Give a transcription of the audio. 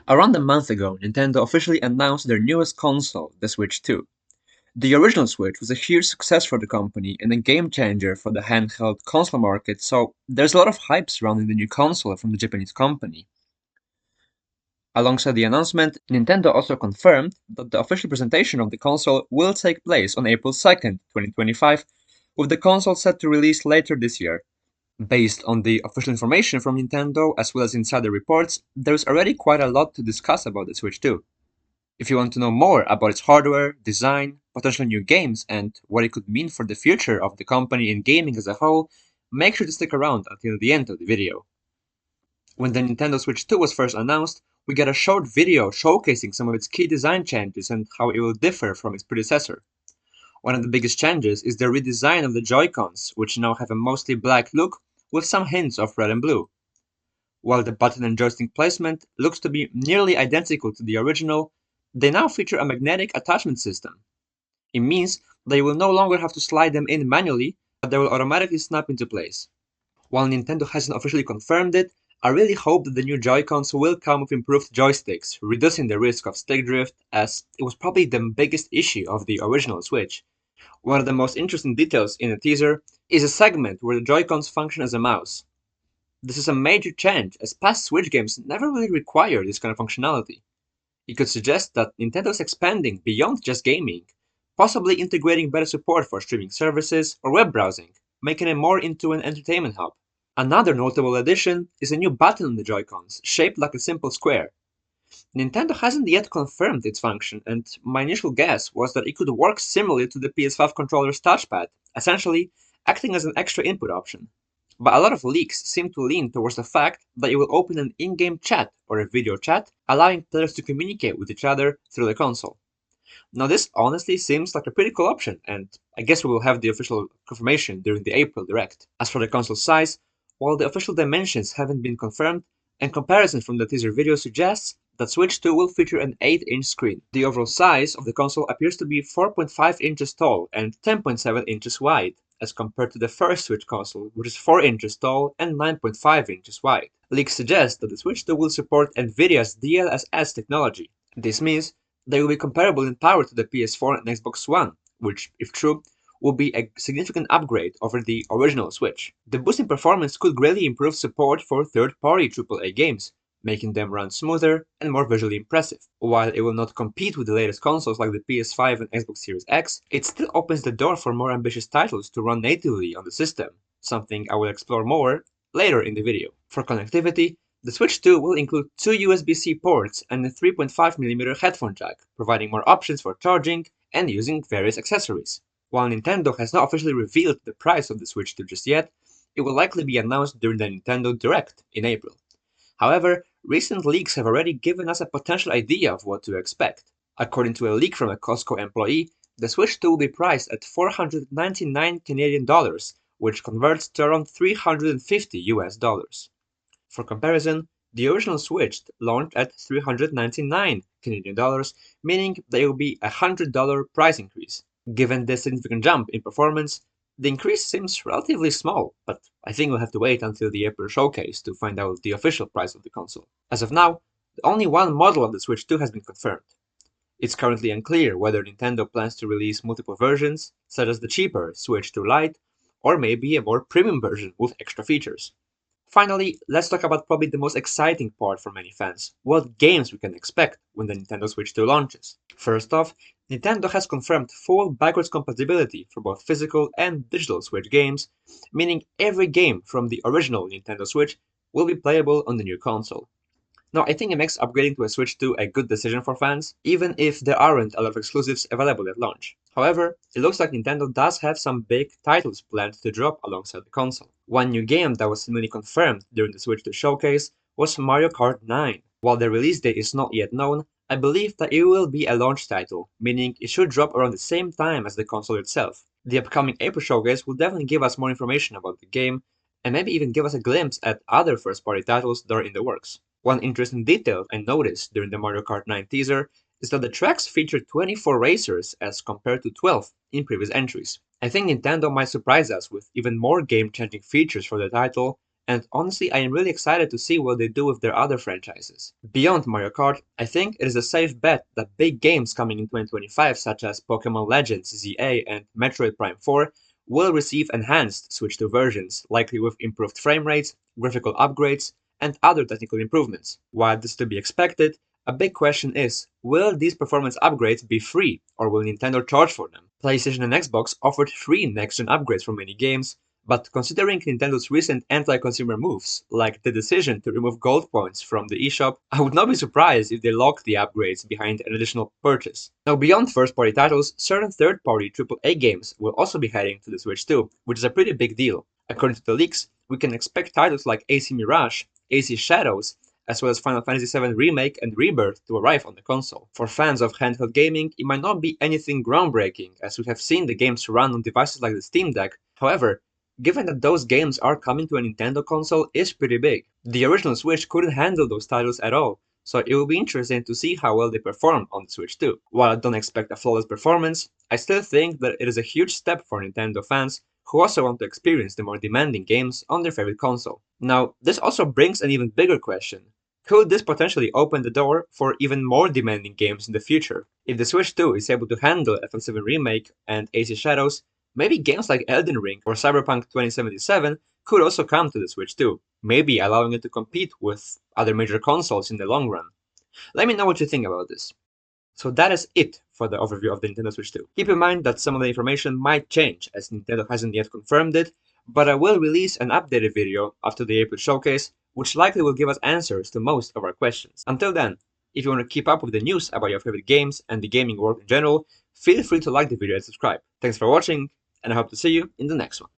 Around a month ago, Nintendo officially announced their newest console, the Switch 2. The original Switch was a huge success for the company and a game changer for the handheld console market, so there's a lot of hype surrounding the new console from the Japanese company. Alongside the announcement, Nintendo also confirmed that the official presentation of the console will take place on April 2nd, 2025, with the console set to release later this year. Based on the official information from Nintendo as well as insider reports, there's already quite a lot to discuss about the Switch 2. If you want to know more about its hardware, design, potential new games, and what it could mean for the future of the company and gaming as a whole, make sure to stick around until the end of the video. When the Nintendo Switch 2 was first announced, we got a short video showcasing some of its key design changes and how it will differ from its predecessor. One of the biggest changes is the redesign of the Joy-Cons, which now have a mostly black look with some hints of red and blue. While the button and joystick placement looks to be nearly identical to the original, they now feature a magnetic attachment system. It means that you will no longer have to slide them in manually, but they will automatically snap into place. While Nintendo hasn't officially confirmed it, I really hope that the new Joy-Cons will come with improved joysticks, reducing the risk of stick drift, as it was probably the biggest issue of the original Switch. One of the most interesting details in the teaser is a segment where the Joy-Cons function as a mouse. This is a major change, as past Switch games never really required this kind of functionality. It could suggest that Nintendo is expanding beyond just gaming, possibly integrating better support for streaming services or web browsing, making it more into an entertainment hub. Another notable addition is a new button on the Joy-Cons, shaped like a simple square. Nintendo hasn't yet confirmed its function, and my initial guess was that it could work similarly to the PS5 controller's touchpad, essentially acting as an extra input option. But a lot of leaks seem to lean towards the fact that it will open an in-game chat or a video chat, allowing players to communicate with each other through the console. Now this honestly seems like a pretty cool option, and I guess we will have the official confirmation during the April Direct. As for the console size, while the official dimensions haven't been confirmed, and comparison from the teaser video suggests that Switch 2 will feature an 8-inch screen. The overall size of the console appears to be 4.5 inches tall and 10.7 inches wide, as compared to the first Switch console, which is 4 inches tall and 9.5 inches wide. Leaks suggest that the Switch 2 will support Nvidia's DLSS technology. This means they will be comparable in power to the PS4 and Xbox One, which, if true, will be a significant upgrade over the original Switch. The boost in performance could greatly improve support for third-party AAA games, making them run smoother and more visually impressive. While it will not compete with the latest consoles like the PS5 and Xbox Series X, it still opens the door for more ambitious titles to run natively on the system, something I will explore more later in the video. For connectivity, the Switch 2 will include two USB-C ports and a 3.5mm headphone jack, providing more options for charging and using various accessories. While Nintendo has not officially revealed the price of the Switch 2 just yet, it will likely be announced during the Nintendo Direct in April. However, recent leaks have already given us a potential idea of what to expect. According to a leak from a Costco employee, the Switch 2 will be priced at $499 Canadian dollars, which converts to around $350 US. For comparison, the original Switch launched at $399 Canadian dollars, meaning there will be a $100 price increase. Given this significant jump in performance, the increase seems relatively small, but I think we'll have to wait until the April showcase to find out the official price of the console. As of now, only one model of the Switch 2 has been confirmed. It's currently unclear whether Nintendo plans to release multiple versions, such as the cheaper Switch 2 Lite, or maybe a more premium version with extra features. Finally, let's talk about probably the most exciting part for many fans, what games we can expect when the Nintendo Switch 2 launches. First off, Nintendo has confirmed full backwards compatibility for both physical and digital Switch games, meaning every game from the original Nintendo Switch will be playable on the new console. Now, I think it makes upgrading to a Switch 2 a good decision for fans, even if there aren't a lot of exclusives available at launch. However, it looks like Nintendo does have some big titles planned to drop alongside the console. One new game that was seemingly confirmed during the Switch 2 showcase was Mario Kart 9. While the release date is not yet known, I believe that it will be a launch title, meaning it should drop around the same time as the console itself. The upcoming April showcase will definitely give us more information about the game, and maybe even give us a glimpse at other first-party titles that are in the works. One interesting detail I noticed during the Mario Kart 9 teaser is that the tracks feature 24 racers as compared to 12 in previous entries. I think Nintendo might surprise us with even more game-changing features for the title, and honestly I am really excited to see what they do with their other franchises. Beyond Mario Kart, I think it is a safe bet that big games coming in 2025 such as Pokemon Legends ZA and Metroid Prime 4 will receive enhanced Switch 2 versions, likely with improved frame rates, graphical upgrades, and other technical improvements. While this is to be expected, a big question is, will these performance upgrades be free, or will Nintendo charge for them? PlayStation and Xbox offered free next-gen upgrades for many games, but considering Nintendo's recent anti-consumer moves, like the decision to remove gold points from the eShop, I would not be surprised if they lock the upgrades behind an additional purchase. Now beyond first-party titles, certain third-party AAA games will also be heading to the Switch too, which is a pretty big deal. According to the leaks, we can expect titles like AC Mirage, AC Shadows, as well as Final Fantasy VII Remake and Rebirth to arrive on the console. For fans of handheld gaming, it might not be anything groundbreaking, as we have seen the games run on devices like the Steam Deck. However, given that those games are coming to a Nintendo console is pretty big. The original Switch couldn't handle those titles at all, so it will be interesting to see how well they perform on the Switch too. While I don't expect a flawless performance, I still think that it is a huge step for Nintendo fans who also want to experience the more demanding games on their favorite console. Now, this also brings an even bigger question. Could this potentially open the door for even more demanding games in the future? If the Switch 2 is able to handle FF7 Remake and AC Shadows, maybe games like Elden Ring or Cyberpunk 2077 could also come to the Switch 2, maybe allowing it to compete with other major consoles in the long run. Let me know what you think about this. So that is it for the overview of the Nintendo Switch 2. Keep in mind that some of the information might change as Nintendo hasn't yet confirmed it, but I will release an updated video after the April showcase, which likely will give us answers to most of our questions. Until then, if you want to keep up with the news about your favorite games and the gaming world in general, feel free to like the video and subscribe. Thanks for watching, and I hope to see you in the next one.